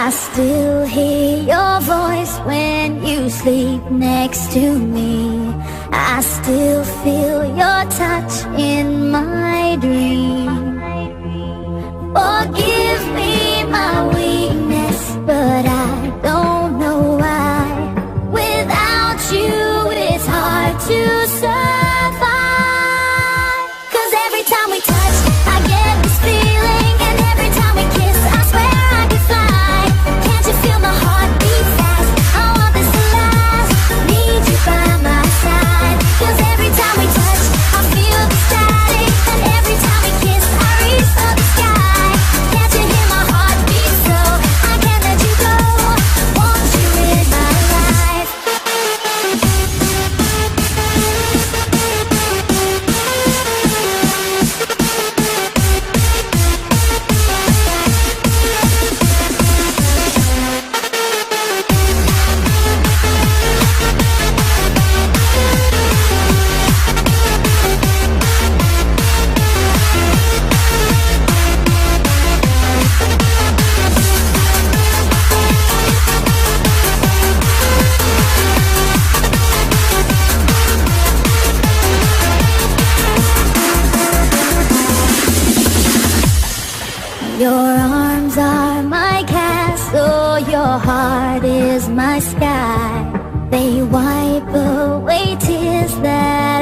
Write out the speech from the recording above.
I still hear your voice when you sleep next to me. I still feel your touch in my dream. Forgive me my weakness, but I don't know why. Without you, it's hard to survive. 'Cause every time we touch, I get this feeling, and every time we kiss, I swear I could fly. Can't you feel my heart beat fast? I want this to last. Need you by my side. 'Cause every time we touch, I feel the static, and every time we kiss, I reach for the sky. Can't you hear my heart beat so? I can't let you go. Want you in my life. Your arms are my castle, your heart is my sky. They wipe away tears that